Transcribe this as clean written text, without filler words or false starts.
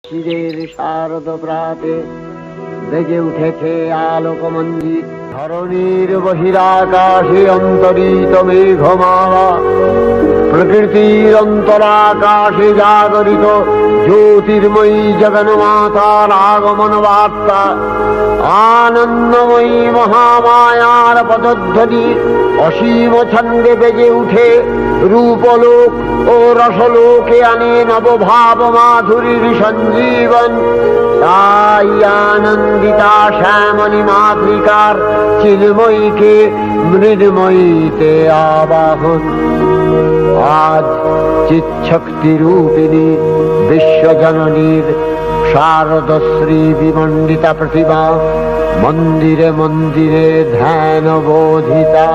শিরের শারদ প্রাতে বেজে উঠেছে আলোকমঞ্জিত, ধরণীর বহিরাকাশে অন্তরিত মেঘমালা, প্রকৃতির অন্তরাকাশে জাগরিত জ্যোতির্ময়ী জগন্মাতার আগমন বার্তা। আনন্দময়ী মহামায়ার পদধ্বনি অসীম ছন্দে বেজে উঠে রূপলোক ও রসলোকে আনে নবভাব মাধুরীর সঞ্জীবন। তাই আনন্দিতা শ্যামলী মাতৃকার চিন্ময়ীকে মৃন্ময়ীতে আবাহন। আজ চিৎশক্তি রূপিণী বিশ্বজননীর শারদশ্রী বিমণ্ডিতা প্রতিমা মন্দিরে মন্দিরে ধ্যান বোধিতা।